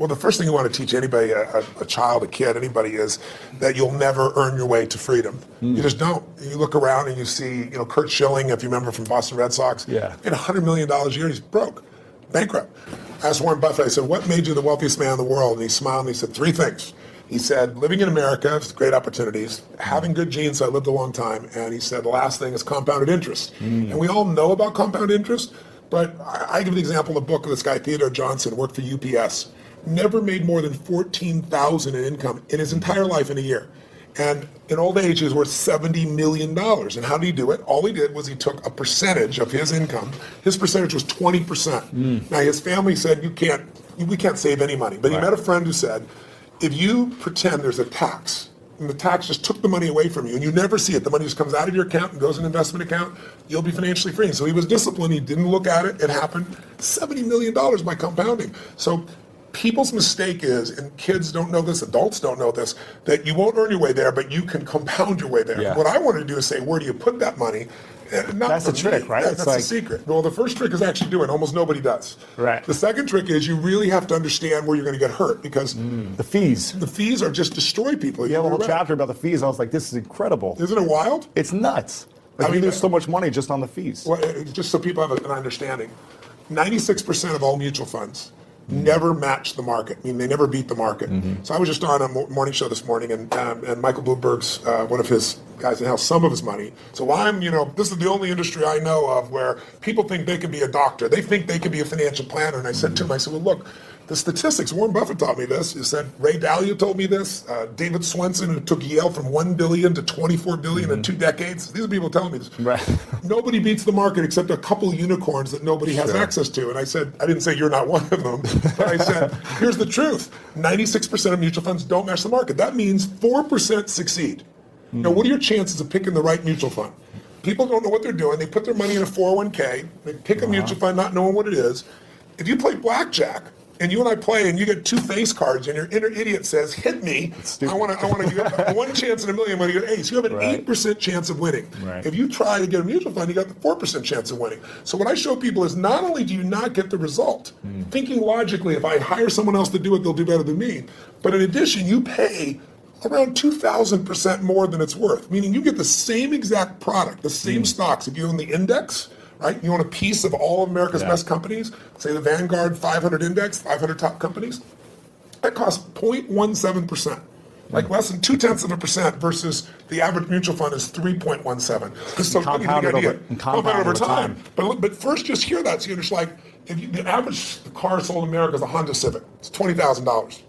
Well, the first thing you want to teach anybody, a child, a kid, anybody, is that you'll never earn your way to freedom. You just don't. You look around and you see, Kurt Schilling, if you remember from Boston Red Sox, made $100 million a year. He's broke, bankrupt. I asked Warren Buffett, I said, what made you the wealthiest man in the world? And he smiled and he said 3 things. He said, living in America, great opportunities, having good genes, so I lived a long time. And he said, the last thing is compounded interest. And we all know about compound interest, but I give the example in the book of this guy, Theodore Johnson, worked for UPS, never made more than $14,000 in income in his entire life in a year. And in old age, he was worth $70 million. And how did he do it? All he did was he took a percentage of his income. His percentage was 20%. Now, his family said, we can't save any money. But he met a friend who said, if you pretend there's a tax, and the tax just took the money away from you, and you never see it, the money just comes out of your account and goes in an investment account, you'll be financially free. And so he was disciplined. He didn't look at it. It happened. $70 million by compounding. So people's mistake is, and kids don't know this, adults don't know this, that you won't earn your way there, but you can compound your way there. What I want to do is say, where do you put that money? That's the trick, right? That's the secret. Well, the first trick is actually doing it. Almost nobody does. Right. The second trick is you really have to understand where you're going to get hurt, because the fees. The fees are just destroy people. You have a whole chapter about the fees. I was like, this is incredible. Isn't it wild? It's nuts. Like, you lose so much money just on the fees. Well, just so people have an understanding, 96% of all mutual funds never match the market. I mean, they never beat the market. So I was just on a morning show this morning, and Michael Bloomberg's one of his guys in house some of his money. So this is the only industry I know of where people think they can be a doctor. They think they can be a financial planner. And I said to him, well, look, the statistics, Warren Buffett taught me this. He said, Ray Dalio told me this. David Swenson, who took Yale from $1 billion to $24 billion in 2 decades. These are people telling me this. Right. Nobody beats the market except a couple unicorns that nobody has access to. And I said, I didn't say you're not one of them, but I said, here's the truth. 96% of mutual funds don't match the market. That means 4% succeed. Now, what are your chances of picking the right mutual fund? People don't know what they're doing. They put their money in a 401k. They pick a mutual fund not knowing what it is. If you play blackjack, and you and I play, and you get 2 face cards, and your inner idiot says, hit me. I want to get 1 chance in a million when you get ace. You have an 8% chance of winning. If you try to get a mutual fund, you got the 4% chance of winning. So what I show people is not only do you not get the result, thinking logically, if I hire someone else to do it, they'll do better than me. But in addition, you pay around 2,000% more than it's worth, meaning you get the same exact product, the same stocks. If you own the index, right? You own a piece of all of America's best companies, say the Vanguard 500 index, 500 top companies, that costs 0.17%, like less than 0.2% versus the average mutual fund is 3.17. So compounded over time. But first, just hear that. So you're just like, the average car sold in America is a Honda Civic. It's $20,000.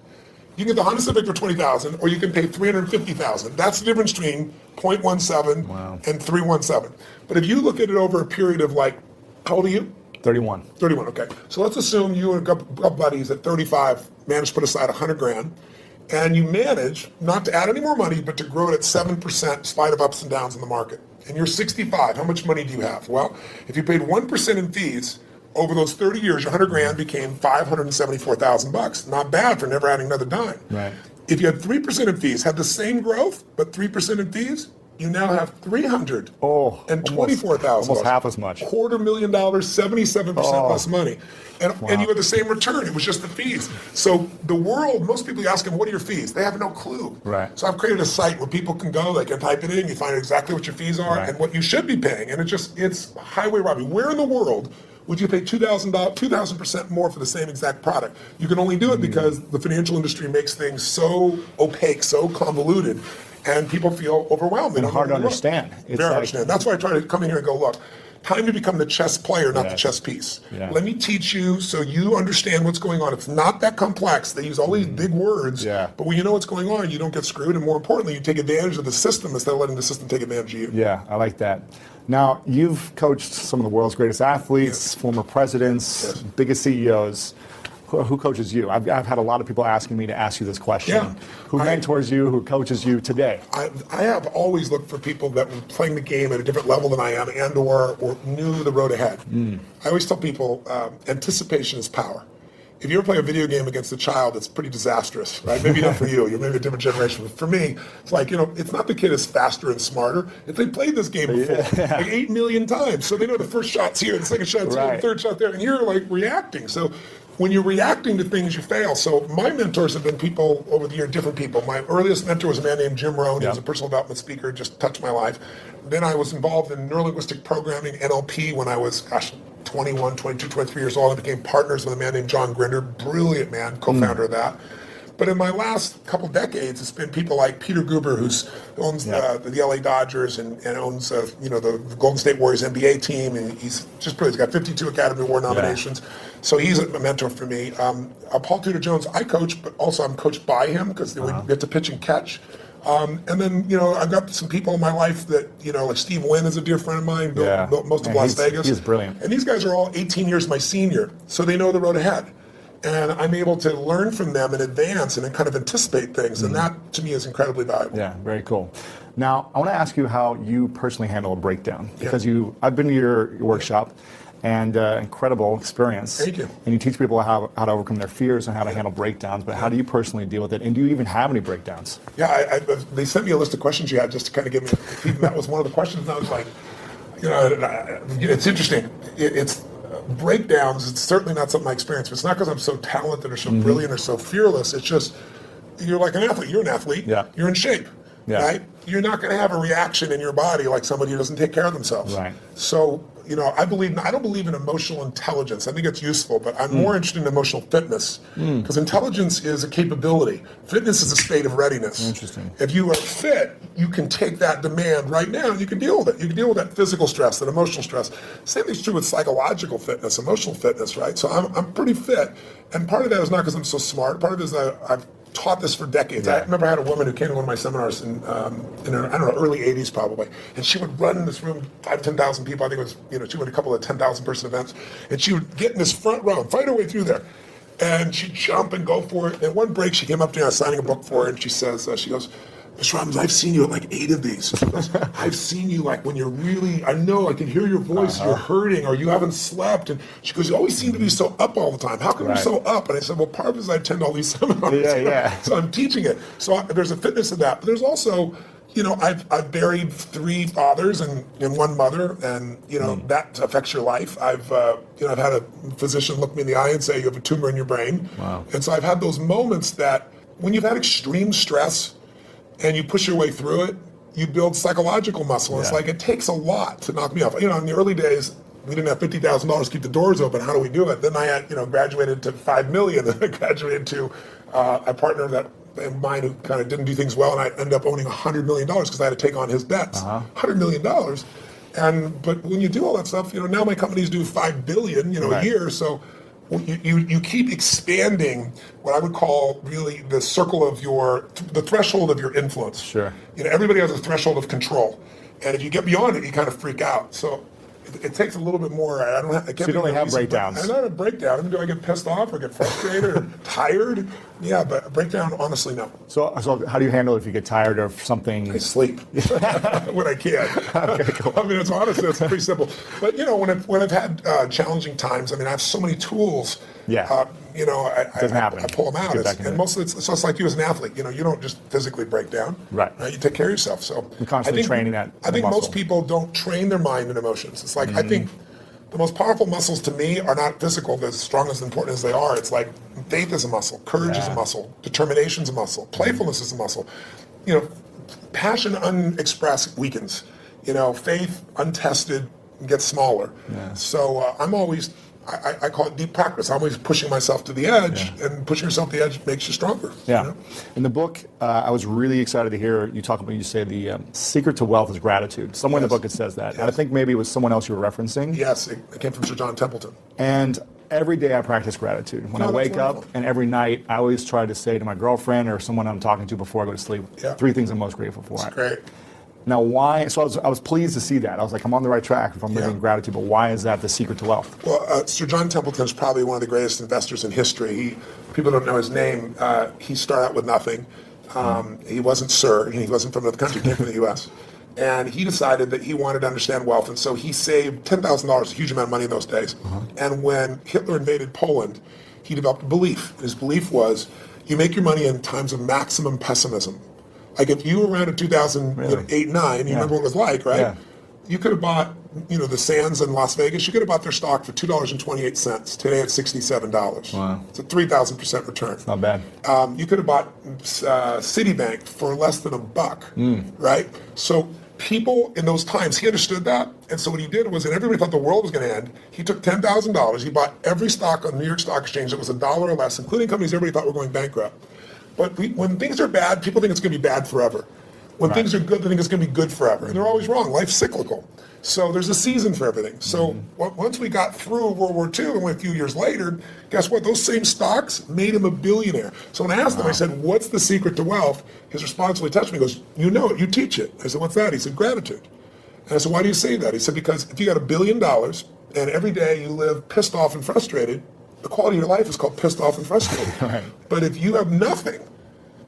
You can get the Honda Civic for $20,000, or you can pay $350,000. That's the difference between 0.17 and 317. But if you look at it over a period of how old are you? 31. 31, okay. So let's assume you and a couple buddies at 35 managed to put aside $100,000, and you manage not to add any more money, but to grow it at 7% in spite of ups and downs in the market. And you're 65. How much money do you have? Well, if you paid 1% in fees, over those 30 years, your $100,000 became $574,000. Not bad for never adding another dime. Right. If you had 3% in fees, had the same growth, but 3% in fees, you now have $324,000. Almost half as much. $250,000, 77% less money. And you had the same return. It was just the fees. So the world, most people ask them, what are your fees? They have no clue. Right. So I've created a site where people can go, they can type it in, you find exactly what your fees are and what you should be paying. And it's highway robbery. Where in the world would you pay $2,000% more for the same exact product? You can only do it because the financial industry makes things so opaque, so convoluted, and people feel overwhelmed. And hard to understand. Very hard to understand. That's why I try to come in here and go, look, time to become the chess player, not the chess piece. Let me teach you so you understand what's going on. It's not that complex. They use all these big words, but when you know what's going on, you don't get screwed, and more importantly, you take advantage of the system instead of letting the system take advantage of you. Yeah, I like that. Now, you've coached some of the world's greatest athletes, former presidents, biggest CEOs. Who coaches you? I've had a lot of people asking me to ask you this question. Who mentors you? Who coaches you today? I have always looked for people that were playing the game at a different level than I am and or knew the road ahead. I always tell people anticipation is power. If you ever play a video game against a child, it's pretty disastrous, right? Maybe not for you. You're maybe a different generation. But for me, it's like, it's not the kid is faster and smarter. If they played this game before, like 8 million times. So they know the first shot's here, the second shot's here, the third shot there, and you're like reacting. So when you're reacting to things, you fail. So my mentors have been people over the year, different people. My earliest mentor was a man named Jim Rohn. He was a personal development speaker, just touched my life. Then I was involved in neurolinguistic programming, NLP, when I was, 21, 22, 23 years old. I became partners with a man named John Grinder, brilliant man, co-founder of that. But in my last couple decades, it's been people like Peter Guber, who owns the LA Dodgers and owns the Golden State Warriors NBA team, and he's just brilliant. He's got 52 Academy Award nominations, so he's a mentor for me. Paul Tudor Jones, I coach, but also I'm coached by him because we get to pitch and catch. And then, I've got some people in my life that, like Steve Wynn is a dear friend of mine, built most of Las Vegas. He's brilliant. And these guys are all 18 years my senior, so they know the road ahead. And I'm able to learn from them in advance and then kind of anticipate things. And that, to me, is incredibly valuable. Yeah, very cool. Now, I want to ask you how you personally handle a breakdown. Because I've been to your workshop, and incredible experience. Thank you. And you teach people how to overcome their fears and how to handle breakdowns. But how do you personally deal with it? And do you even have any breakdowns? Yeah, they sent me a list of questions you had just to kind of give me, that was one of the questions. And I was like, it's interesting. It's breakdowns, it's certainly not something I experience. It's not because I'm so talented or so brilliant or so fearless. It's just, you're like an athlete. You're an athlete. Yeah. You're in shape. Yeah. Right? You're not going to have a reaction in your body like somebody who doesn't take care of themselves. Right. So, I don't believe in emotional intelligence. I think it's useful, but I'm more interested in emotional fitness, because intelligence is a capability. Fitness is a state of readiness. Interesting. If you are fit, you can take that demand right now and you can deal with it. You can deal with that physical stress, that emotional stress. Same thing's true with psychological fitness, emotional fitness, right? So I'm pretty fit, and part of that is not because I'm so smart. Part of it is that I've taught this for decades. I remember I had a woman who came to one of my seminars in early 80s probably, and she would run in this room, 10,000 people. I think it was, she went a couple of 10,000 person events, and she would get in this front row and fight her way through there. And she'd jump and go for it. And at one break, she came up to me, I was signing a book for her, and she says, she goes, Mr. Robbins, I've seen you at like 8 of these. She goes, I've seen you like when you're really, I know, I can hear your voice, you're hurting, or you haven't slept. And she goes, you always seem to be so up all the time. How come you're so up? And I said, well, part of it is I attend all these seminars. So I'm teaching it. So there's a fitness to that. But there's also, I've buried 3 fathers and 1 mother, and that affects your life. I've had a physician look me in the eye and say you have a tumor in your brain. Wow. And so I've had those moments that when you've had extreme stress and you push your way through it, you build psychological muscle. It's like it takes a lot to knock me off. In the early days, we didn't have $50,000 to keep the doors open. How do we do it? Then I had, graduated to $5 million. Then I graduated to a partner of mine who kind of didn't do things well, and I ended up owning $100 million because I had to take on his debts. $100 million. But when you do all that stuff, now my companies do $5 billion, a year. So you keep expanding what I would call really the circle of the threshold of your influence. Sure. Everybody has a threshold of control, and if you get beyond it, you kind of freak out. So it takes a little bit more. I can't. So you don't really have breakdowns. I don't have a breakdown. I mean, do I get pissed off or get frustrated or tired? Yeah, but a breakdown, honestly, no. So how do you handle it if you get tired of something? I sleep when I can. Okay, cool. I mean, it's honestly, it's pretty simple. But when I've had challenging times, I mean, I have so many tools. Yeah. I pull them out. And mostly it's just like you as an athlete. You don't just physically break down. Right. You take care of yourself. So you're constantly training that. I think most people don't train their mind and emotions. It's like I think the most powerful muscles to me are not physical, they're as strong as important as they are. It's like faith is a muscle, courage is a muscle, determination is a muscle, playfulness is a muscle. Passion unexpressed weakens. Faith untested gets smaller. Yeah. So I'm always, I call it deep practice. I'm always pushing myself to the edge, and pushing yourself to the edge makes you stronger. Yeah. In the book, I was really excited to hear you talk about, you say the secret to wealth is gratitude. Somewhere in the book it says that. And I think maybe it was someone else you were referencing. Yes, it came from Sir John Templeton. And every day I practice gratitude. When I wake up, and every night, I always try to say to my girlfriend or someone I'm talking to before I go to sleep, 3 things I'm most grateful for. That's great. Now, why? So I was pleased to see that. I was like, I'm on the right track if I'm living in gratitude. But why is that the secret to wealth? Well, Sir John Templeton is probably one of the greatest investors in history. People don't know his name. He started out with nothing. He wasn't Sir. He wasn't from another country. He came from the U.S. And he decided that he wanted to understand wealth, and so he saved $10,000, a huge amount of money in those days. And when Hitler invaded Poland, he developed a belief. His belief was, you make your money in times of maximum pessimism. Like if you were around in 2008, 9, you remember what it was like, right? Yeah. you could have bought, the Sands in Las Vegas, you could have bought their stock for $2.28. Today it's $67. Wow. It's a 3,000% return. It's not bad. You could have bought Citibank for less than $1, right? So people in those times, he understood that. And so what he did was, and everybody thought the world was going to end, he took $10,000, he bought every stock on the New York Stock Exchange that was $1 or less, including companies everybody thought were going bankrupt. But when things are bad, people think it's going to be bad forever. When things are good, they think it's going to be good forever. And they're always wrong. Life's cyclical. So there's a season for everything. So once we got through World War II and went a few years later, guess what? Those same stocks made him a billionaire. So when I asked him, I said, what's the secret to wealth? His response really touched me. He goes, you know it, you teach it. I said, what's that? He said, gratitude. And I said, why do you say that? He said, because if you got $1 billion and every day you live pissed off and frustrated, the quality of your life is called pissed off and frustrated. Right. But if you have nothing,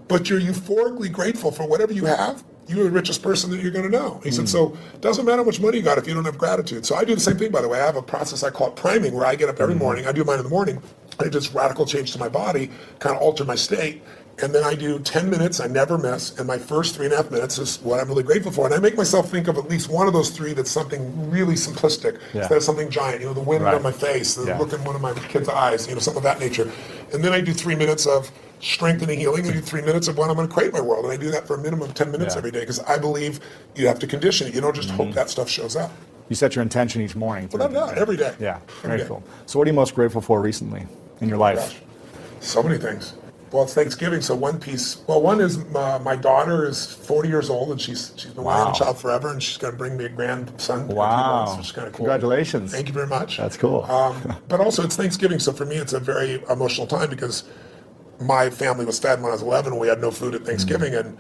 but you're euphorically grateful for whatever you have, you're the richest person that you're going to know. He said, so it doesn't matter how much money you got if you don't have gratitude. So I do the same thing, by the way. I have a process I call it priming, where I get up every morning. I do mine in the morning. I do this radical change to my body, kind of alter my state. And then I do 10 minutes, I never miss. And my first 3.5 minutes is what I'm really grateful for. And I make myself think of at least one of those three that's something really simplistic instead of something giant. The wind on my face, the look in one of my kids' eyes, something of that nature. And then I do 3 minutes of strengthening, healing. I do 3 minutes of what I'm going to create my world. And I do that for a minimum of 10 minutes every day, because I believe you have to condition it. You don't just hope that stuff shows up. You set your intention each morning. Well, not every day. Yeah, very cool. So what are you most grateful for recently in your life? Gosh, so many things. Well, it's Thanksgiving, so one piece. Well, one is my daughter is 40 years old, and she's been wanting a child forever, and she's going to bring me a grandson in a few months, which is kind of cool. Congratulations. Thank you very much. That's cool. But also, it's Thanksgiving, so for me, it's a very emotional time, because my family was fed when I was 11, and we had no food at Thanksgiving, and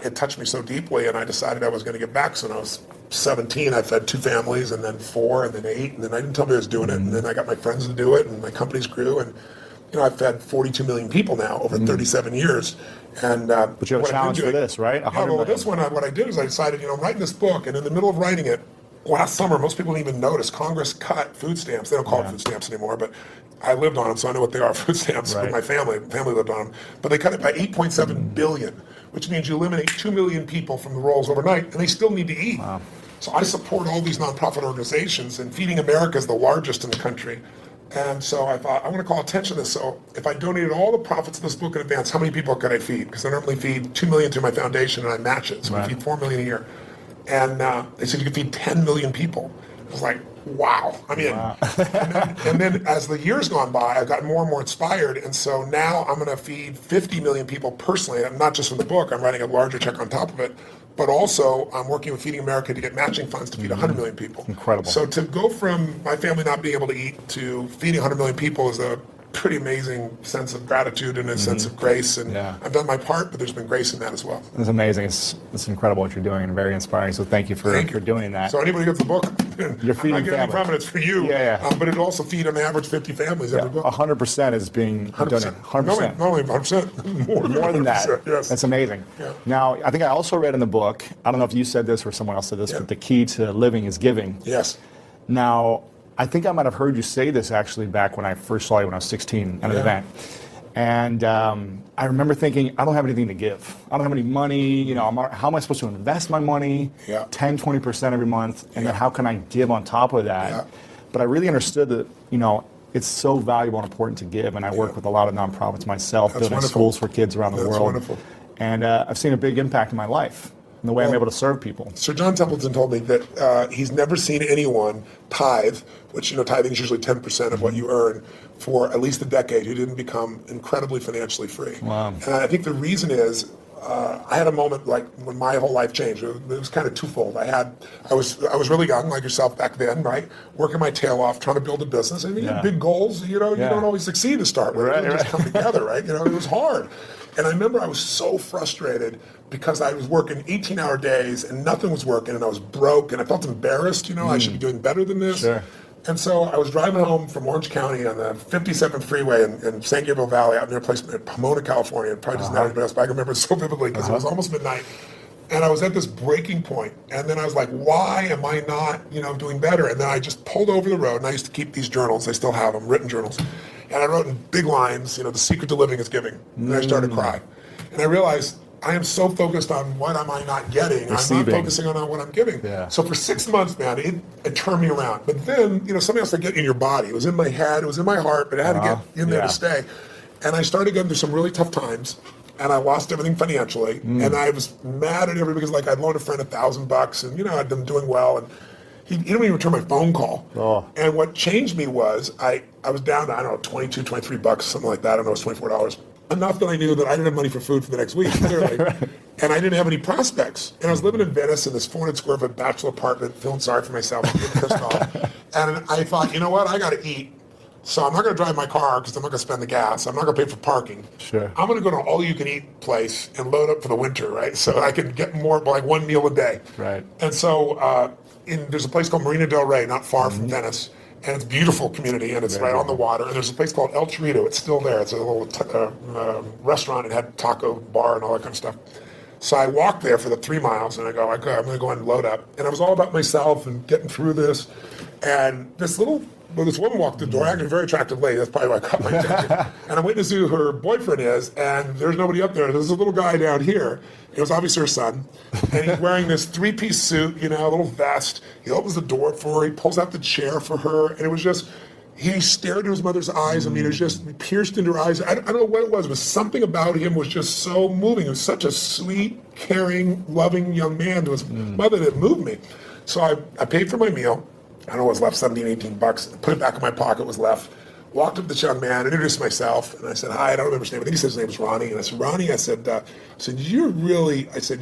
it touched me so deeply, and I decided I was going to give back. So when I was 17, I fed 2 families, and then 4, and then 8, and then I didn't tell me I was doing it, and then I got my friends to do it, and my companies grew, and I've fed 42 million people now over 37 years. And but you have a challenge for this, right? Well, this one, what I did is I decided, I'm writing this book, and in the middle of writing it, last summer, most people didn't even notice, Congress cut food stamps. They don't call it food stamps anymore, but I lived on them, so I know what they are, food stamps, with my family. Family lived on them. But they cut it by 8.7 billion, which means you eliminate 2 million people from the rolls overnight, and they still need to eat. Wow. So I support all these nonprofit organizations, and Feeding America is the largest in the country. And so I thought, I want to call attention to this. So if I donated all the profits of this book in advance, how many people could I feed? Because I normally feed 2 million through my foundation, and I match it. So I feed 4 million a year. And they said you could feed 10 million people. I was like, wow. I mean, and then as the years gone by, I've gotten more and more inspired. And so now I'm going to feed 50 million people personally, and not just from the book. I'm writing a larger check on top of it. But also, I'm working with Feeding America to get matching funds to feed 100 million people. Incredible. So to go from my family not being able to eat to feeding 100 million people is a pretty amazing sense of gratitude and a sense of grace. And I've done my part, but there's been grace in that as well. It's amazing. It's incredible what you're doing, and very inspiring. So thank you for doing that. So anybody who gets the book, you're feeding I'm not getting profits for you. But it also feed on average 50 families every book. 100% is being done. 100%. Not only 100%, more than that. Yes. That's amazing. Yeah. Now, I think I also read in the book, I don't know if you said this or someone else said this, but the key to living is giving. Yes. Now, I think I might have heard you say this actually back when I first saw you when I was 16 at an event. And I remember thinking, I don't have anything to give. I don't have any money. How am I supposed to invest my money? 10, 20% every month. And then how can I give on top of that? But I really understood that, it's so valuable and important to give. And I work with a lot of nonprofits myself, building schools for kids around the world. Wonderful. And I've seen a big impact in my life, in the way I'm able to serve people. Sir John Templeton told me that he's never seen anyone tithe, which, tithing is usually 10% of what you earn, for at least a decade, who didn't become incredibly financially free. Wow. And I think the reason is, I had a moment like when my whole life changed. It was kind of twofold. I was really young, like yourself back then, right? Working my tail off, trying to build a business. And you have big goals, you don't always succeed to start with. It doesn't just come together, right? It was hard. And I remember I was so frustrated because I was working 18-hour days and nothing was working, and I was broke, and I felt embarrassed. I should be doing better than this. Sure. And so I was driving home from Orange County on the 57th freeway in San Gabriel Valley, out near a place in Pomona, California. It probably doesn't matter anybody else, but I remember it so vividly because it was almost midnight. And I was at this breaking point. And then I was like, why am I not, doing better? And then I just pulled over the road, and I used to keep these journals. I still have them, written journals. And I wrote in big lines, the secret to living is giving. And I started crying. And I realized I am so focused on what am I not getting. Receiving. I'm not focusing on what I'm giving. Yeah. So for 6 months, man, it turned me around. But then, something else to get in your body. It was in my head, it was in my heart, but it had to get in there to stay. And I started getting through some really tough times, and I lost everything financially. And I was mad at everybody because, like, I'd loaned a friend $1,000, and I'd been doing well, and he didn't even return my phone call. Oh. And what changed me was I was down to, I don't know, $22, $23, something like that. I don't know, it was $24. Enough that I knew that I didn't have money for food for the next week, clearly. Right. And I didn't have any prospects. And I was living in Venice in this 400 square foot bachelor apartment, feeling sorry for myself, getting pissed off. And I thought, you know what, I got to eat. So I'm not going to drive my car because I'm not going to spend the gas. I'm not going to pay for parking. Sure. I'm going to go to an all-you-can-eat place and load up for the winter, right? So I can get more, like one meal a day. Right. And so there's a place called Marina del Rey, not far from Venice. And it's a beautiful community, and it's right on the water. And there's a place called El Chorrito. It's still there. It's a little restaurant. It had taco bar and all that kind of stuff. So I walked there for the 3 miles, and I go, okay, I'm going to go and load up. And I was all about myself and getting through this. And this woman walked the door, actually a very attractive lady. That's probably why I caught my attention. And I'm waiting to see who her boyfriend is, and there's nobody up there. There's a little guy down here. It was obviously her son. And he's wearing this 3-piece suit, a little vest. He opens the door for her. He pulls out the chair for her. And it was just, he stared into his mother's eyes. I mean, it was just pierced into her eyes. I don't know what it was, but something about him was just so moving. He was such a sweet, caring, loving young man to his mother that moved me. So I paid for my meal. I don't know what was left, $17, $18. Put it back in my pocket, what was left. Walked up to this young man, introduced myself, and I said, hi, I don't remember his name. I think he said his name was Ronnie. And I said, Ronnie, I said,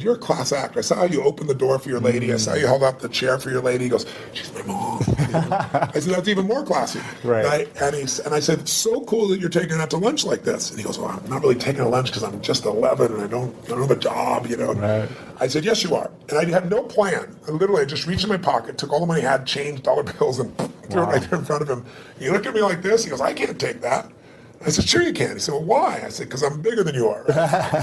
you're a class actor. I saw how you opened the door for your lady. I saw how you held up the chair for your lady. He goes, she's my mom. I said, that's even more classy. Right. And I said, it's so cool that you're taking her out to lunch like this. And he goes, well, I'm not really taking her lunch because I'm just 11 and I don't have a job, Right. I said, yes, you are. And I had no plan. I just reached in my pocket, took all the money I had, changed dollar bills, and threw it right there in front of him. He looked at me like this. He goes, I can't take that. I said, sure you can. He said, well, why? I said, because I'm bigger than you are.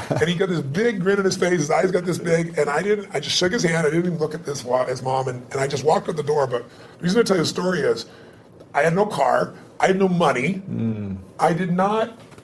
And he got this big grin on his face. His eyes got this big. And I just shook his hand. I didn't even look at his mom. And I just walked out the door. But the reason I tell you the story is I had no car. I had no money.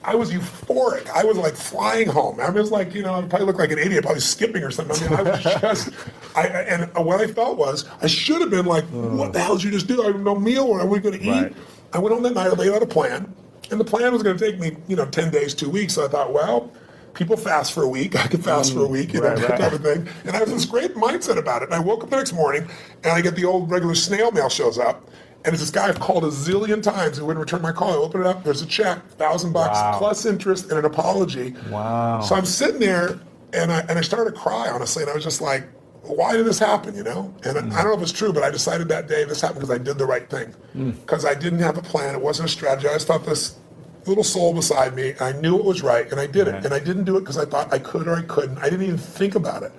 I was euphoric. I was like flying home. I was like, I probably looked like an idiot, probably skipping or something. I mean, I was just, and what I felt was, I should have been like, what the hell did you just do? I have no meal. What are we going to eat? Right. I went home that night, I laid out a plan. And the plan was going to take me, 10 days, 2 weeks. So I thought, well, people fast for a week. I could fast for a week, that type of thing. And I have this great mindset about it. And I woke up the next morning, and I get the old regular snail mail shows up. And it's this guy I've called a zillion times who wouldn't return my call. I open it up, there's a check, $1,000 plus interest and an apology. Wow. So I'm sitting there, and I started to cry, honestly. And I was just like, why did this happen, And I don't know if it's true, but I decided that day this happened because I did the right thing. Because I didn't have a plan. It wasn't a strategy. I just thought this little soul beside me. I knew it was right, and I did it. And I didn't do it because I thought I could or I couldn't. I didn't even think about it.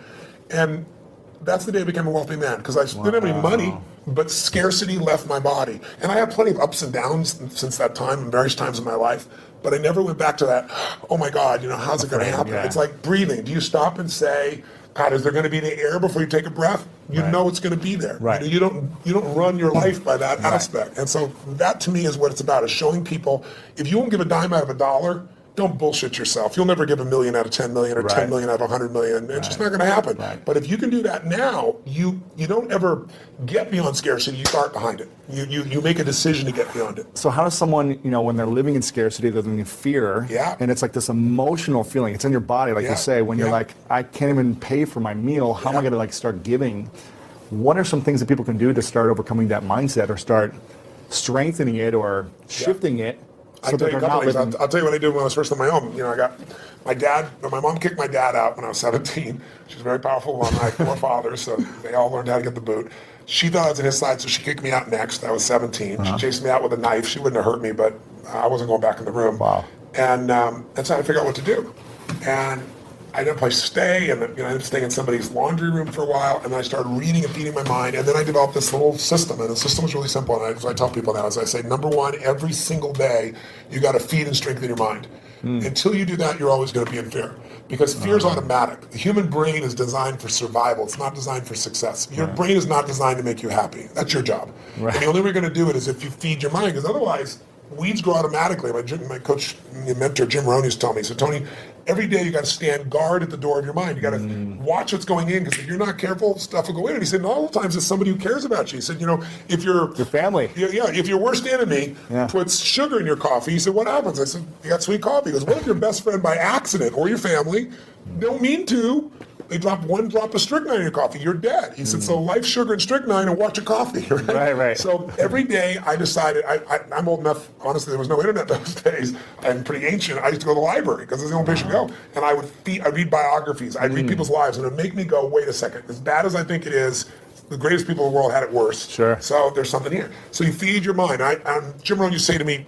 And that's the day I became a wealthy man, because I didn't have any money, but scarcity left my body. And I had plenty of ups and downs since that time, in various times in my life, but I never went back to that, oh my God, how's it going to happen? Yeah. It's like breathing. Do you stop and say, God, is there going to be any air before you take a breath? You know it's going to be there. Right. You don't run your life by that aspect. And so that to me is what it's about, is showing people, if you won't give a dime out of $1, don't bullshit yourself. You'll never give $1 million out of 10 million or 10 million out of 100 million. It's just not going to happen. Right. But if you can do that now, you don't ever get beyond scarcity. You start behind it. You make a decision to get beyond it. So how does someone, when they're living in scarcity, they're living in fear, and it's like this emotional feeling. It's in your body, like you say, when you're like, I can't even pay for my meal. How am I going to start giving? What are some things that people can do to start overcoming that mindset, or start strengthening it, or shifting it? I'll tell you a couple things. I'll tell you what I did when I was first on my own. I got my mom kicked my dad out when I was 17. She's a very powerful woman. I had 4 fathers, so they all learned how to get the boot. She thought I was on his side, so she kicked me out next. I was 17. She chased me out with a knife. She wouldn't have hurt me, but I wasn't going back in the room. Wow. And that's how I figured out what to do. And I didn't place to stay, and I ended up staying in somebody's laundry room for a while, and then I started reading and feeding my mind, and then I developed this little system, and the system was really simple, and I tell people now, as I say, number one, every single day, you got to feed and strengthen your mind. Until you do that, you're always going to be in fear, because fear is automatic. The human brain is designed for survival. It's not designed for success. Your brain is not designed to make you happy. That's your job. Right. And the only way you're going to do it is if you feed your mind, because otherwise, weeds grow automatically. My coach, mentor, Jim Rohn, used to tell me, so Tony, every day you got to stand guard at the door of your mind. You got to watch what's going in, because if you're not careful, stuff will go in. And he said, and all the times it's somebody who cares about you. He said, if your family, if your worst enemy puts sugar in your coffee, he said, what happens? I said, you got sweet coffee. He goes, what if your best friend by accident, or your family, don't mean to, they drop one drop of strychnine in your coffee, you're dead. He said, so life, sugar, and strychnine, and watch your coffee. Right. So every day I decided, I'm old enough, honestly, there was no internet those days. I'm pretty ancient. I used to go to the library, because it's the only place you go. And I'd read biographies. I'd read people's lives, and it would make me go, wait a second, as bad as I think it is, the greatest people in the world had it worse. Sure. So there's something here. So you feed your mind. Jim Rohn used to say to me,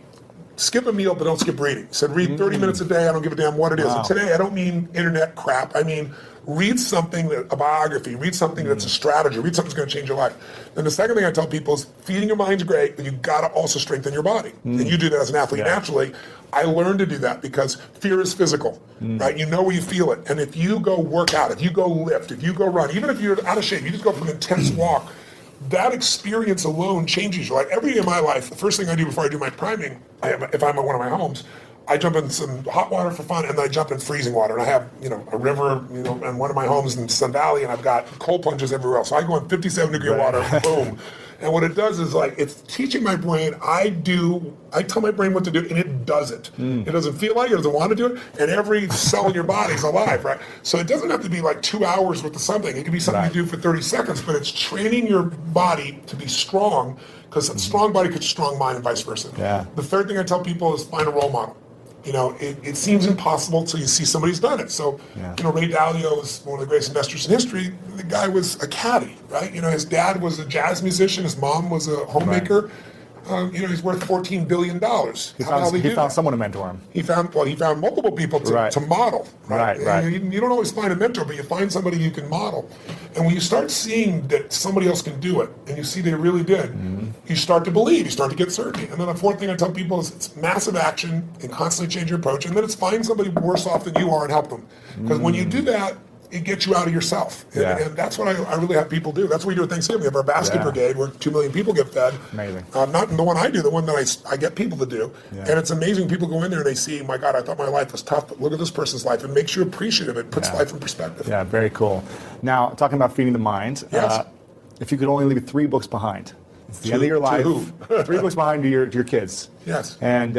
skip a meal, but don't skip reading. He said, read 30 minutes a day. I don't give a damn what it is. And today, I don't mean internet crap. I mean, read something, a biography, read something that's a strategy, read something that's going to change your life. Then the second thing I tell people is feeding your mind's great, but you've got to also strengthen your body. And you do that as an athlete naturally. I learned to do that because fear is physical, right? You know where you feel it. And if you go work out, if you go lift, if you go run, even if you're out of shape, you just go for an intense walk, that experience alone changes your life. Every day of my life, the first thing I do before I do my priming, if I'm at one of my homes, I jump in some hot water for fun, and then I jump in freezing water. And I have, a river, in one of my homes in Sun Valley, and I've got cold plunges everywhere else. So I go in 57-degree water, boom. And what it does is, it's teaching my brain. I tell my brain what to do, and it does it. It doesn't feel like it, doesn't want to do it, and every cell in your body is alive, right? So it doesn't have to be 2 hours worth of something. It can be something you do for 30 seconds, but it's training your body to be strong, because a strong body creates a strong mind, and vice versa. Yeah. The third thing I tell people is find a role model. It seems impossible until you see somebody who's done it. So, Ray Dalio is one of the greatest investors in history. The guy was a caddy, right? His dad was a jazz musician. His mom was a homemaker. He's worth $14 billion. He found someone to mentor him. He found multiple people to model. Right. You don't always find a mentor, but you find somebody you can model. And when you start seeing that somebody else can do it, and you see they really did, you start to believe, you start to get certainty. And then the fourth thing I tell people is it's massive action and constantly change your approach, and then it's find somebody worse off than you are and help them. Because when you do that, it gets you out of yourself. And that's what I really have people do. That's what we do at Thanksgiving. We have our basket brigade where 2 million people get fed. Amazing. Not the one I do, the one that I get people to do. And it's amazing. People go in there and they see, my God, I thought my life was tough, but look at this person's life. It makes you appreciative. It puts life in perspective. Yeah, very cool. Now, talking about feeding the mind, if you could only leave 3 books behind, it's the end of your life. 3 books behind to your kids. Yes. And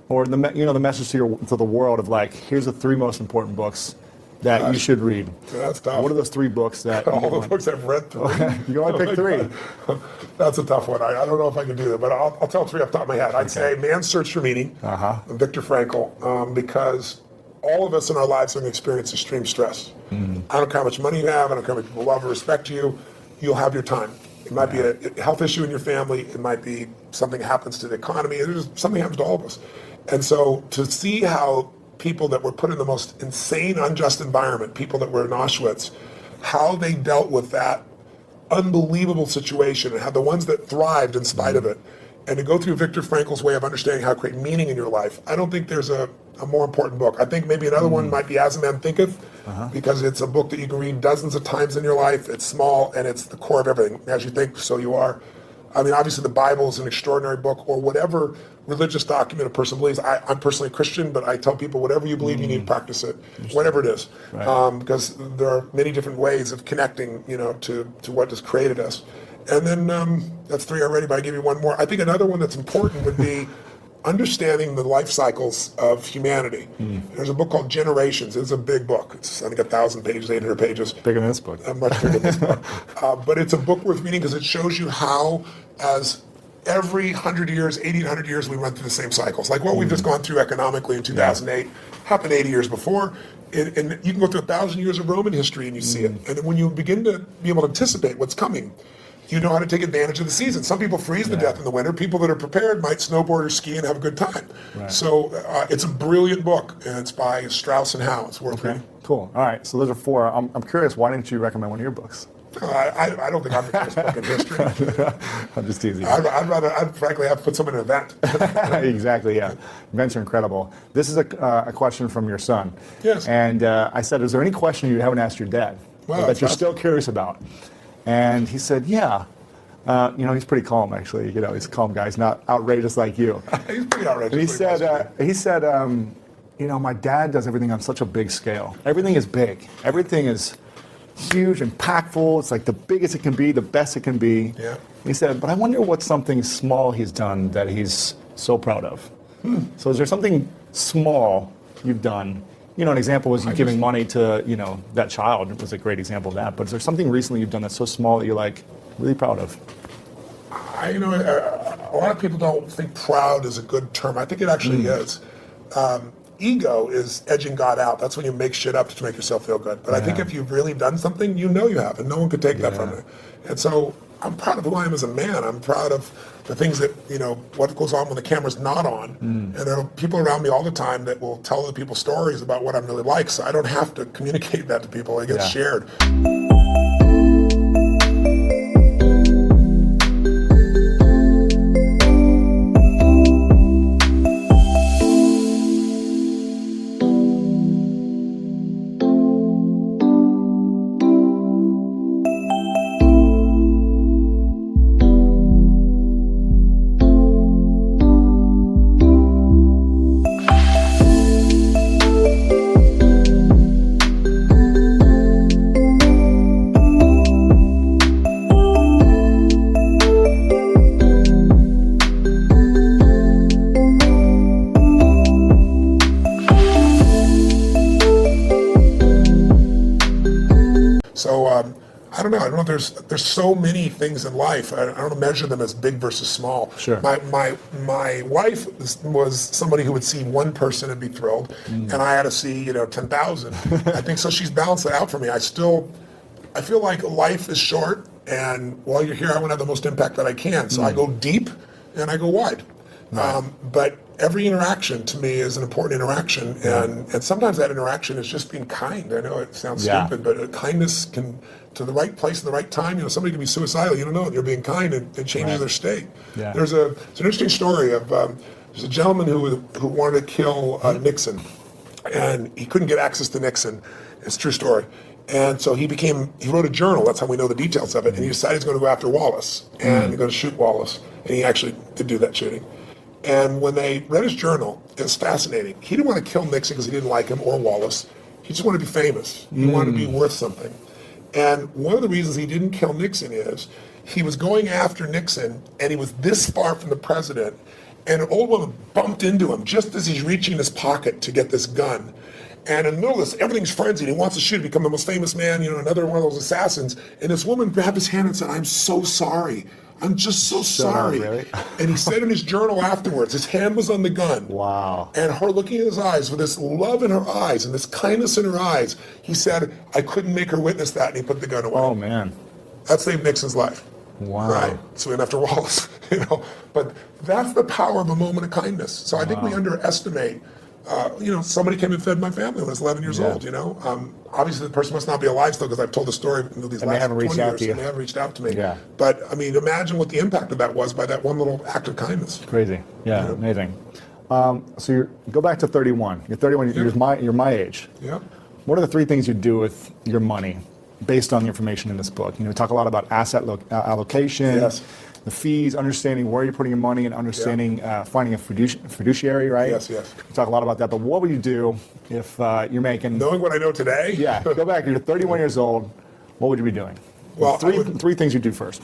or the message to the world of here's the 3 most important books that you should read. That's tough. What are those 3 books that all the books I've read through? You only pick 3. That's a tough one. I don't know if I can do that, but I'll tell 3 off the top of my head. I'd say Man's Search for Meaning, Viktor Frankl, because all of us in our lives are going to experience extreme stress. I don't care how much money you have, I don't care how much people love or respect you, you'll have your time. It might be a health issue in your family, it might be something happens to the economy, something happens to all of us. And so to see how people that were put in the most insane, unjust environment, people that were in Auschwitz, how they dealt with that unbelievable situation, and how the ones that thrived in spite of it, and to go through Viktor Frankl's way of understanding how to create meaning in your life. I don't think there's a more important book. I think maybe another one might be As a Man Thinketh, because it's a book that you can read dozens of times in your life. It's small, and it's the core of everything. As you think, so you are. I mean, obviously the Bible is an extraordinary book, or whatever religious document a person believes. I'm personally a Christian, but I tell people whatever you believe, you need to practice it, whatever it is. Because there are many different ways of connecting, to what has created us. And then that's 3 already, but I give you one more. I think another one that's important would be understanding the life cycles of humanity. There's a book called Generations. It's a big book. It's, I think, 1,000 pages, 800 pages. Bigger than this book. Much bigger than this book. But it's a book worth reading because it shows you how, as every 100 years, 80 to 100 years, we run through the same cycles. Like what we've just gone through economically in 2008 happened 80 years before. And you can go through 1,000 years of Roman history and you see it. And when you begin to be able to anticipate what's coming, you know how to take advantage of the season. Some people freeze to death in the winter. People that are prepared might snowboard or ski and have a good time. So it's a brilliant book, and it's by Strauss and Howe. It's worth reading. Cool. All right. So those are 4. I'm curious. Why didn't you recommend one of your books? I don't think I'm the best book in history. I'm just teasing. I'd frankly have put some in an event. Exactly. Yeah. Events are incredible. This is a question from your son. Yes. And I said, is there any question you haven't asked your dad that you're still curious about? And he said, yeah. He's pretty calm, actually. He's a calm guy. He's not outrageous like you. He's pretty outrageous. And he said, my dad does everything on such a big scale. Everything is big. Everything is huge, impactful. It's like the biggest it can be, the best it can be. Yeah. He said, but I wonder what's something small he's done that he's so proud of. So is there something small you've done? An example was you giving money to, that child. It was a great example of that. But is there something recently you've done that's so small that you're like really proud of? A lot of people don't think proud is a good term. I think it actually is. Ego is edging God out. That's when you make shit up to make yourself feel good. But I think if you've really done something, you have, and no one could take that from you. And so I'm proud of who I am as a man. I'm proud of the things that, what goes on when the camera's not on. And there are people around me all the time that will tell other people stories about what I'm really like. So I don't have to communicate that to people. It gets shared. So I don't know. There's so many things in life. I don't measure them as big versus small. Sure. My wife was somebody who would see one person and be thrilled, and I had to see 10,000. I think so. She's balanced it out for me. I feel like life is short, and while you're here, I want to have the most impact that I can. So I go deep and I go wide. Right. But every interaction to me is an important interaction, and sometimes that interaction is just being kind. I know it sounds stupid, but kindness can, to the right place at the right time. Somebody can be suicidal. You don't know it. You're being kind, and it changes their state. Yeah. It's an interesting story of there's a gentleman who wanted to kill Nixon, and he couldn't get access to Nixon. It's a true story. And so he wrote a journal. That's how we know the details of it. And he decided he's going to go after Wallace and he's going to shoot Wallace. And he actually did do that shooting. And when they read his journal, it was fascinating. He didn't want to kill Nixon because he didn't like him or Wallace. He just wanted to be famous. He wanted to be worth something. And one of the reasons he didn't kill Nixon is he was going after Nixon, and he was this far from the president, and an old woman bumped into him just as he's reaching his pocket to get this gun. And in the middle of this, everything's frenzied. He wants to shoot, become the most famous man, another one of those assassins. And this woman grabbed his hand and said, "I'm so sorry. I'm just so sorry." Really? And he said in his journal afterwards, his hand was on the gun. Wow. And her looking in his eyes with this love in her eyes and this kindness in her eyes, he said, "I couldn't make her witness that," and he put the gun away. Oh, man. That saved Nixon's life. Wow. Right? So we went after Wallace, But that's the power of a moment of kindness. So I think we underestimate. Somebody came and fed my family when I was 11 years old, Obviously, the person must not be alive still because I've told the story these last 20 years, and they haven't reached out to me. Yeah. But, imagine what the impact of that was by that one little act of kindness. Crazy. Yeah, amazing. So you go back to 31. You're 31, you're my age. Yeah. What are the three things you do with your money based on the information in this book? We talk a lot about asset allocation. Yes. The fees, understanding where you're putting your money, and understanding finding a fiduciary, right? Yes. We talk a lot about that, but what would you do if you're making... Knowing what I know today? Yeah, go back, you're 31 years old, what would you be doing? Well, three things you do first.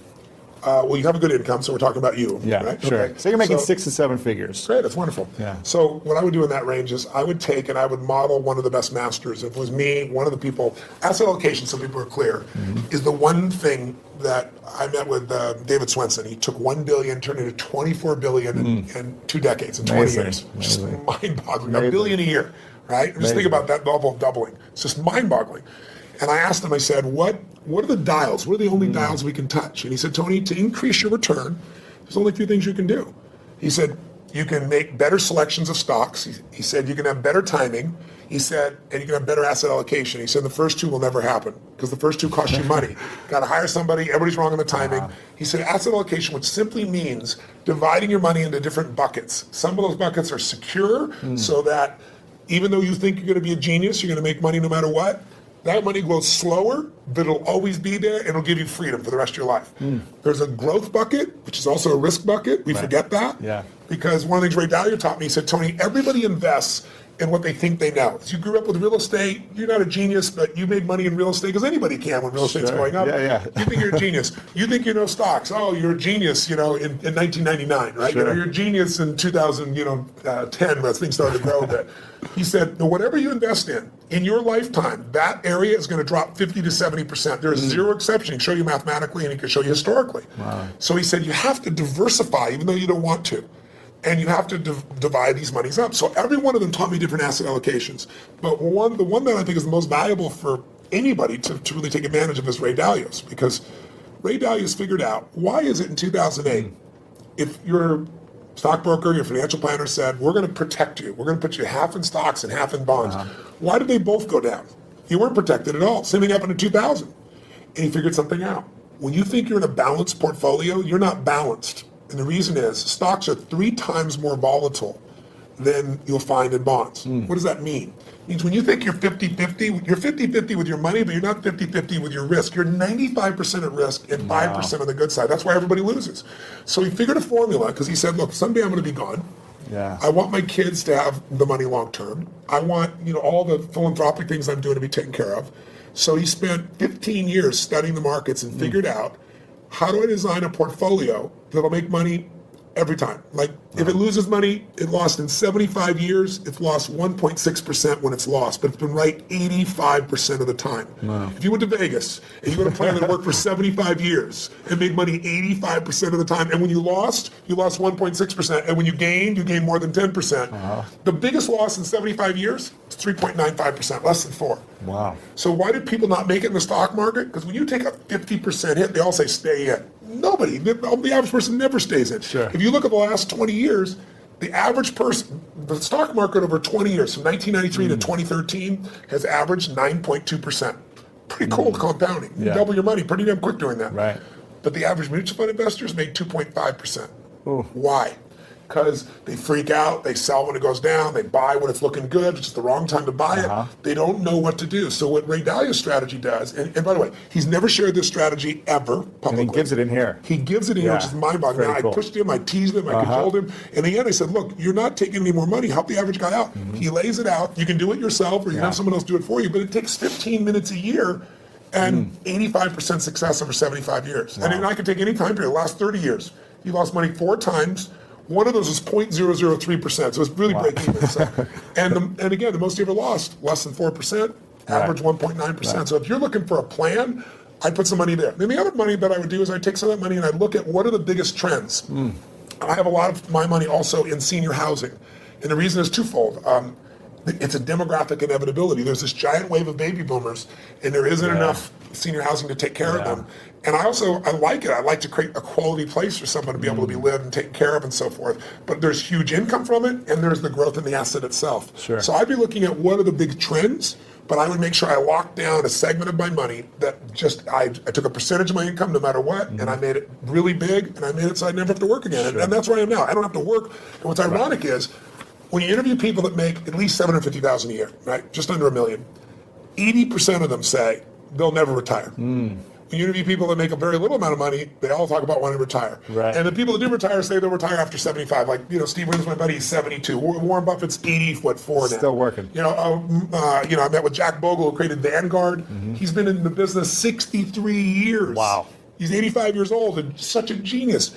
Well, you have a good income, so we're talking about you. Yeah, right? sure. Okay. So you're making 6 to 7 figures. Great, that's wonderful. Yeah. So what I would do in that range is I would take and I would model one of the best masters. If it was me, one of the people, asset allocation, so people are clear, is the one thing that I met with David Swenson. He took $1 billion, turned it into $24 billion in 2 decades, in 20 years. Just mind-boggling. $1 billion a year, right? Just think about that level of doubling. It's just mind-boggling. And I asked him, I said, what are the dials? What are the only dials we can touch? And he said, Tony, to increase your return, there's only a few things you can do. He said, you can make better selections of stocks. He said, you can have better timing. He said, and you can have better asset allocation. He said, the first two will never happen because the first two cost you money. Got to hire somebody. Everybody's wrong on the timing. He said, asset allocation, which simply means dividing your money into different buckets. Some of those buckets are secure so that even though you think you're going to be a genius, you're going to make money no matter what. That money grows slower, but it'll always be there, and it'll give you freedom for the rest of your life. There's a growth bucket, which is also a risk bucket. We forget that. Yeah. because one of the things Ray Dalio taught me, he said, Tony, everybody invests in what they think they know. If you grew up with real estate, you're not a genius, but you made money in real estate, because anybody can when real estate's going up. Yeah. You think you're a genius. You think you know stocks. Oh, you're a genius, in 1999, right? Sure. You're a genius in 2010 when things started to grow a bit. He said, whatever you invest in your lifetime, that area is going to drop 50 to 70%. There's zero exception. He can show you mathematically and he can show you historically. Wow. So he said, you have to diversify even though you don't want to. And you have to divide these monies up. So every one of them taught me different asset allocations. But the one that I think is the most valuable for anybody to really take advantage of is Ray Dalio's, because Ray Dalio's figured out, why is it in 2008, if your stockbroker, your financial planner said, we're going to protect you, we're going to put you half in stocks and half in bonds, why did they both go down? You weren't protected at all. Same thing happened in 2000. And he figured something out. When you think you're in a balanced portfolio, you're not balanced. And the reason is stocks are 3 times more volatile than you'll find in bonds. What does that mean? It means when you think you're 50-50, you're 50-50 with your money, but you're not 50-50 with your risk. You're 95% at risk and 5% on the good side. That's why everybody loses. So he figured a formula, because he said, look, someday I'm going to be gone. Yeah. I want my kids to have the money long term. I want all the philanthropic things I'm doing to be taken care of. So he spent 15 years studying the markets and figured out, how do I design a portfolio that'll make money every time? Like, if it loses money, it lost in 75 years, it's lost 1.6% when it's lost, but it's been right 85% of the time. Wow. If you went to Vegas and you had a plan that worked for 75 years and made money 85% of the time, and when you lost 1.6%, and when you gained more than 10%. The biggest loss in 75 years is 3.95%, less than 4. Wow. So why did people not make it in the stock market? Because when you take a 50% hit, they all say stay in. Nobody, the average person never stays in. Sure. If you look at the last 20 years, the average person, the stock market over 20 years, from 1993 to 2013, has averaged 9.2%. Pretty cool compounding. You double your money pretty damn quick doing that. Right. But the average mutual fund investors made 2.5%. Why? Because they freak out, they sell when it goes down, they buy when it's looking good, it's just the wrong time to buy it. They don't know what to do. So what Ray Dalio's strategy does, and by the way, he's never shared this strategy ever publicly. And he gives it in here. He gives it in here, which is mind-boggling. I pushed him, I teased him, I cajoled him. In the end, I said, look, you're not taking any more money, help the average guy out. He lays it out. You can do it yourself, or you can have someone else do it for you, but it takes 15 minutes a year and 85% success over 75 years. And I could take any time period, the last 30 years. He lost money 4 times. One of those was 0.003%, so it's really breaking even. So, and again, the most he ever lost, less than 4%, average 1.9%. So if you're looking for a plan, I'd put some money there. Then the other money that I would do is I'd take some of that money and I'd look at what are the biggest trends. I have a lot of my money also in senior housing, and the reason is twofold. It's a demographic inevitability. There's this giant wave of baby boomers, and there isn't enough senior housing to take care of them. And I like it. I like to create a quality place for someone to be able to be lived and taken care of and so forth. But there's huge income from it, and there's the growth in the asset itself. Sure. So I'd be looking at what are the big trends, but I would make sure I locked down a segment of my money that I took a percentage of my income no matter what, and I made it really big, and I made it so I never have to work again. And that's where I am now. I don't have to work. And what's ironic is, when you interview people that make at least $750,000 a year, right, just under $1 million, 80% of them say they'll never retire. When you interview people that make a very little amount of money, they all talk about wanting to retire. Right. And the people that do retire say they'll retire after 75. Like, Steve Williams, my buddy, he's 72. Warren Buffett's 84 now. Still working. I met with Jack Bogle, who created Vanguard. He's been in the business 63 years. Wow. He's 85 years old and such a genius.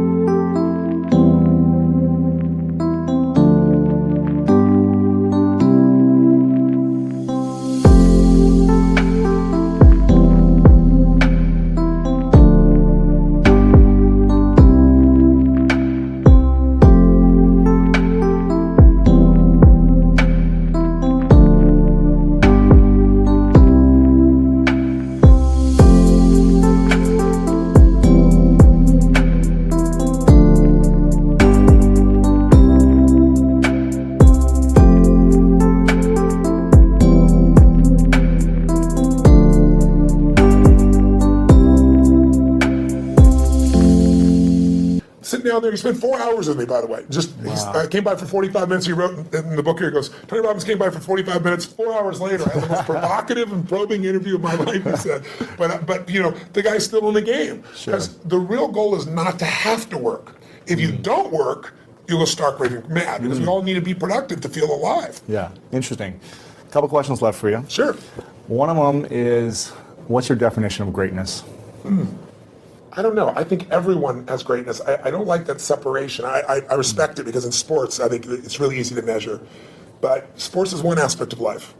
Down there, he spent 4 hours with me, by the way. He came by for 45 minutes. He wrote in the book here, he goes, Tony Robbins came by for 45 minutes. 4 hours later, I had the most provocative and probing interview of my life, he said. But the guy's still in the game. Because the real goal is not to have to work. If you don't work, you'll go stark raving mad, because we all need to be productive to feel alive. Yeah, interesting. A couple questions left for you. Sure. One of them is, what's your definition of greatness? I don't know. I think everyone has greatness. I don't like that separation. I respect it, because in sports, I think it's really easy to measure. But sports is one aspect of life.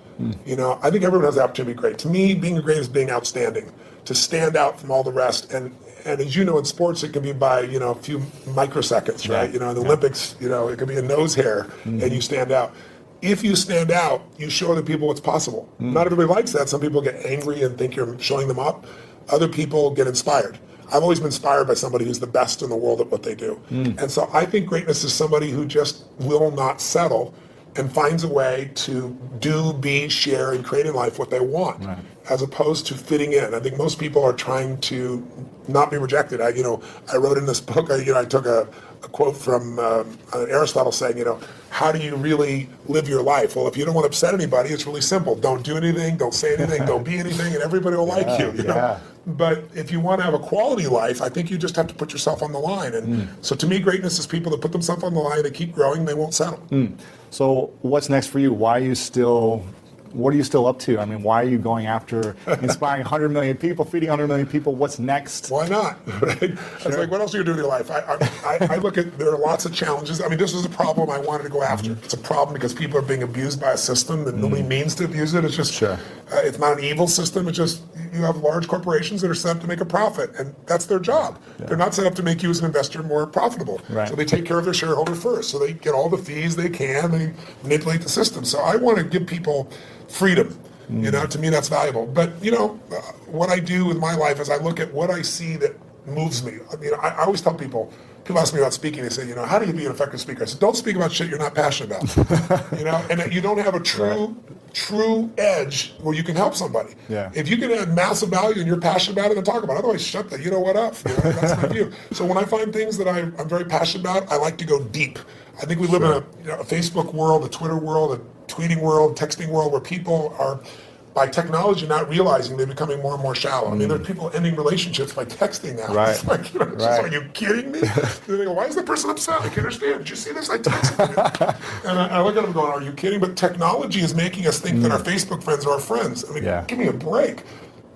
You know, I think everyone has the opportunity to be great. To me, being great is being outstanding, to stand out from all the rest. And as you know, in sports, it can be by, you know, a few microseconds, right? You know, in the Olympics, you know, it could be a nose hair and you stand out. If you stand out, you show other people what's possible. Not everybody likes that. Some people get angry and think you're showing them up. Other people get inspired. I've always been inspired by somebody who's the best in the world at what they do. And so I think greatness is somebody who just will not settle and finds a way to do, be, share, and create in life what they want, as opposed to fitting in. I think most people are trying to not be rejected. I wrote in this book, I took a quote from Aristotle saying, how do you really live your life? Well, if you don't want to upset anybody, it's really simple. Don't do anything, don't say anything, don't be anything, and everybody will like you. You know? But if you want to have a quality life, I think you just have to put yourself on the line. And so to me, greatness is people that put themselves on the line, they keep growing, they won't settle. So what's next for you? What are you still up to? I mean, why are you going after inspiring 100 million people, feeding 100 million people? What's next? Why not? Right? It's like, what else are you doing in your life? I look at, there are lots of challenges. I mean, this is a problem I wanted to go after. It's a problem because people are being abused by a system that nobody means to abuse it. It's just, it's not an evil system. It's just, you have large corporations that are set up to make a profit, and that's their job. They're not set up to make you as an investor more profitable. So they take care of their shareholder first. So they get all the fees they can. They manipulate the system. So I want to give people freedom. To me, that's valuable. But, what I do with my life is I look at what I see that moves me. I mean, I always tell people ask me about speaking, they say, how do you be an effective speaker? I said, don't speak about shit you're not passionate about. And that you don't have a true edge where you can help somebody. If you can add massive value and you're passionate about it, then talk about it. Otherwise, shut that, what up. That's my view. So when I find things that I'm very passionate about, I like to go deep. I think we live in a Facebook world, a Twitter world, a tweeting world, texting world, where people are, by technology, not realizing they're becoming more and more shallow. I mean, there's people ending relationships by texting now. It's like, are you kidding me? They go, why is the person upset? I can't understand. Did you see this? I texted you. And I look at them going, are you kidding? But technology is making us think that our Facebook friends are our friends. I mean, give me a break.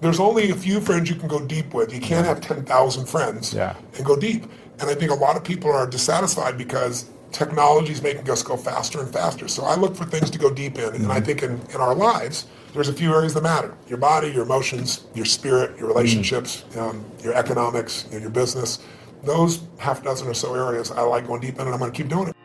There's only a few friends you can go deep with. You can't have 10,000 friends and go deep. And I think a lot of people are dissatisfied because technology is making us go faster and faster. So I look for things to go deep in. And I think in our lives, there's a few areas that matter. Your body, your emotions, your spirit, your relationships, your economics, your business. Those half dozen or so areas I like going deep in, and I'm going to keep doing it.